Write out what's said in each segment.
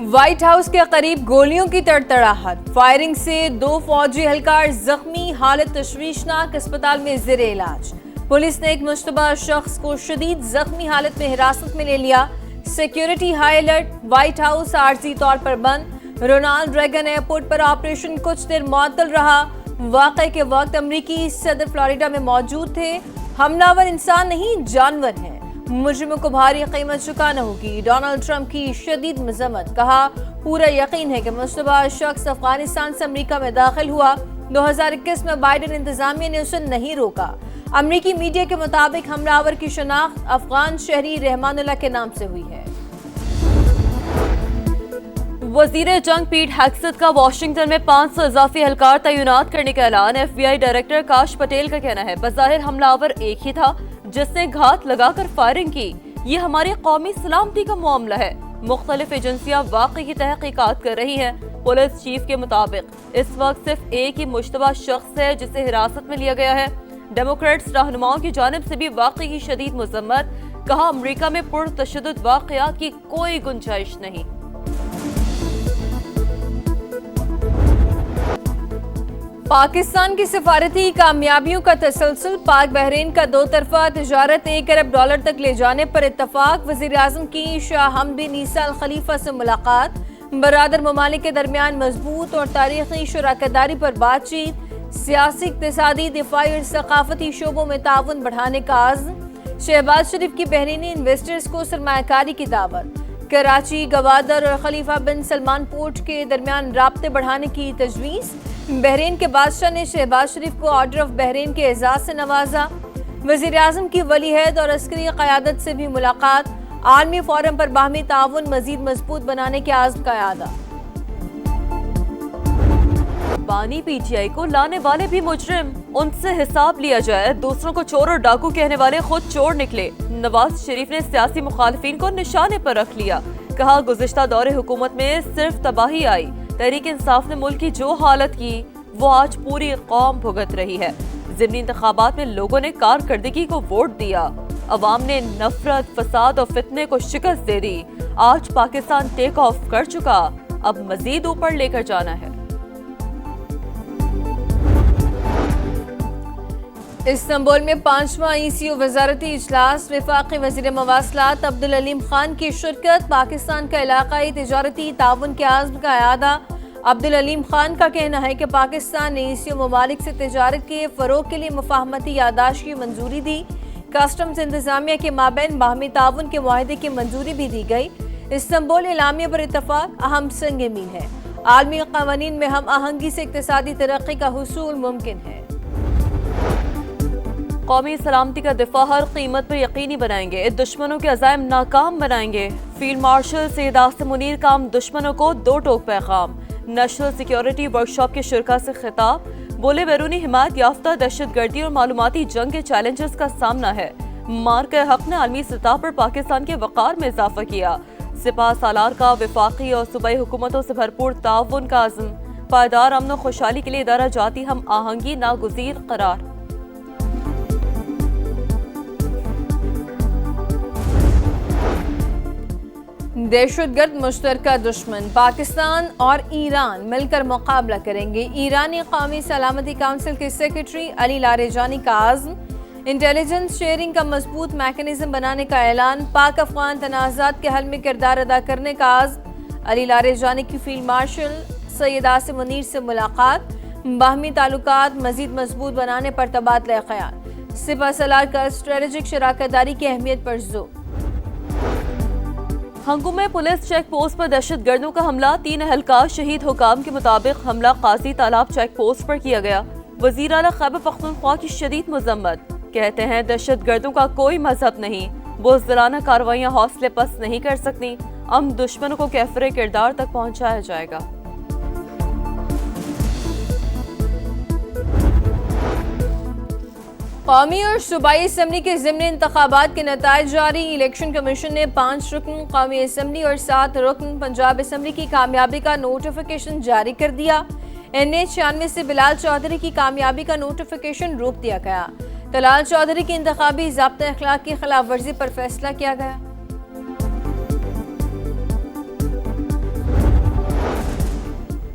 White house کے قریب گولیوں کی تڑتڑاہٹ، فائرنگ سے 2 فوجی اہلکار زخمی، حالت تشویشناک، اسپتال میں زیر علاج۔ پولیس نے ایک مشتبہ شخص کو شدید زخمی حالت میں حراست میں لے لیا۔ Security high alert, white house عارضی طور پر بند۔ رونالڈ ریگن ایئرپورٹ پر آپریشن کچھ دیر معطل رہا۔ واقعے کے وقت امریکی صدر فلوریڈا میں موجود تھے۔ حملہ ور انسان نہیں، جانور ہیں، مجرموں کو بھاری قیمت چکانا ہوگی۔ ڈونلڈ ٹرمپ کی شدید مذمت، کہا پورا یقین ہے کہ مشتبہ شخص افغانستان سے امریکہ میں داخل ہوا۔ 2021 میں بائیڈن انتظامیہ نے اسے نہیں روکا۔ امریکی میڈیا کے مطابق حملہ آور کی شناخت افغان شہری رحمان اللہ کے نام سے ہوئی ہے۔ وزیر جنگ پیٹ ہیگسیت کا واشنگٹن میں 500 اضافی اہلکار تعینات کرنے کا اعلان۔ ایف بی آئی ڈائریکٹر کاش پٹیل کا کہنا ہے بظاہر حملہ آور ایک ہی تھا جس نے گھات لگا کر فائرنگ کی۔ یہ ہماری قومی سلامتی کا معاملہ ہے۔ مختلف ایجنسیاں واقعے کی تحقیقات کر رہی ہیں۔ پولیس چیف کے مطابق اس وقت صرف ایک ہی مشتبہ شخص ہے جسے حراست میں لیا گیا ہے۔ ڈیموکریٹس رہنماؤں کی جانب سے بھی واقعے کی شدید مذمت، کہا امریکہ میں پرتشدد واقعات کی کوئی گنجائش نہیں۔ پاکستان کی سفارتی کامیابیوں کا تسلسل، پاک بحرین کا 2 طرفہ تجارت $1 ارب تک لے جانے پر اتفاق۔ وزیر اعظم کی شاہ حمد بن عیسیٰ الخلیفہ سے ملاقات۔ برادر ممالک کے درمیان مضبوط اور تاریخی شراکت داری پر بات چیت۔ سیاسی، اقتصادی، دفاعی اور ثقافتی شعبوں میں تعاون بڑھانے کا عزم۔ شہباز شریف کی بحرینی انویسٹرز کو سرمایہ کاری کی دعوت۔ کراچی، گوادر اور خلیفہ بن سلمان پورٹ کے درمیان رابطے بڑھانے کی تجویز۔ بحرین کے بادشاہ نے شہباز شریف کو آرڈر آف بحرین کے اعزاز سے نوازا۔ وزیر اعظم کی ولی عہد اور عسکری قیادت سے بھی ملاقات۔ عالمی فورم پر باہمی تعاون مزید مضبوط بنانے کے عزم کا اعادہ۔ بانی پی ٹی آئی کو لانے والے بھی مجرم، ان سے حساب لیا جائے۔ دوسروں کو چور اور ڈاکو کہنے والے خود چور نکلے۔ نواز شریف نے سیاسی مخالفین کو نشانے پر رکھ لیا، کہا گزشتہ دور حکومت میں صرف تباہی آئی۔ تحریک انصاف نے ملک کی جو حالت کی وہ آج پوری قوم بھگت رہی ہے۔ ضمنی انتخابات میں لوگوں نے کارکردگی کو ووٹ دیا، عوام نے نفرت، فساد اور فتنے کو شکست دے دی۔ آج پاکستان ٹیک آف کر چکا، اب مزید اوپر لے کر جانا ہے۔ استنبول میں 5واں ECO وزارتی اجلاس، وفاقی وزیر مواصلات عبدالعلیم خان کی شرکت۔ پاکستان کا علاقائی تجارتی تعاون کے عزم کا اعادہ۔ عبدالعلیم خان کا کہنا ہے کہ پاکستان نے ECO ممالک سے تجارت کے فروغ کے لیے مفاہمتی یادداشت کی منظوری دی۔ کسٹمز انتظامیہ کے مابین باہمی تعاون کے معاہدے کی منظوری بھی دی گئی۔ استنبول اعلامیہ پر اتفاق اہم سنگ میل ہے۔ عالمی قوانین میں ہم آہنگی سے اقتصادی ترقی کا حصول ممکن ہے۔ قومی سلامتی کا دفاع ہر قیمت پر یقینی بنائیں گے، دشمنوں کے عزائم ناکام بنائیں گے۔ فیلڈ مارشل سید آصم منیر کا دشمنوں کو 2 ٹوک پیغام۔ نیشنل سیکیورٹی ورکشاپ کے شرکاء سے خطاب، بولے بیرونی حمایت یافتہ دہشت گردی اور معلوماتی جنگ کے چیلنجز کا سامنا ہے۔ مارکہ حق نے عالمی سطح پر پاکستان کے وقار میں اضافہ کیا۔ سپاہ سالار کا وفاقی اور صوبائی حکومتوں سے بھرپور تعاون کا عزم۔ پائیدار امن و خوشحالی کے لیے ادارہ جاتی ہم آہنگی ناگزیر قرار۔ دہشت گرد مشترکہ دشمن، پاکستان اور ایران مل کر مقابلہ کریں گے۔ ایرانی قومی سلامتی کونسل کے سیکریٹری علی لاریجانی کا عزم۔ انٹیلیجنس شیئرنگ کا مضبوط میکانزم بنانے کا اعلان۔ پاک افغان تنازعات کے حل میں کردار ادا کرنے کا عزم۔ علی لاریجانی کی فیلڈ مارشل سید آصم منیر سے ملاقات۔ باہمی تعلقات مزید مضبوط بنانے پر تبادلہ خیال۔ سپہ سالار کا اسٹریٹجک شراکت داری کی اہمیت پر زور۔ ہنگو میں پولیس چیک پوسٹ پر دہشت گردوں کا حملہ، 3 اہلکار شہید۔ حکام کے مطابق حملہ قاضی تالاب چیک پوسٹ پر کیا گیا۔ وزیر اعلیٰ خیبر پختونخوا کی شدید مذمت، کہتے ہیں دہشت گردوں کا کوئی مذہب نہیں، بزدلانہ کارروائیاں حوصلے پست نہیں کر سکتی۔ دشمنوں کو کیفر کردار تک پہنچایا جائے گا۔ قومی اور صوبائی اسمبلی کے ضمنی انتخابات کے نتائج جاری۔ الیکشن کمیشن نے 5 رکن قومی اسمبلی اور 7 رکن پنجاب اسمبلی کی کامیابی کا نوٹیفیکیشن جاری کر دیا۔ NA96 سے بلال چودھری کی کامیابی کا نوٹیفیکیشن روک دیا گیا۔ طلال چودھری کی انتخابی ضابطۂ اخلاق کی خلاف ورزی پر فیصلہ کیا گیا۔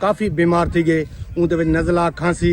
ਕਾਫੀ ਬਿਮਾਰ ਸੀਗੇ, ਉਹਦੇ ਵਿੱਚ ਨਜ਼ਲਾ ਖਾਂਸੀ,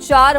4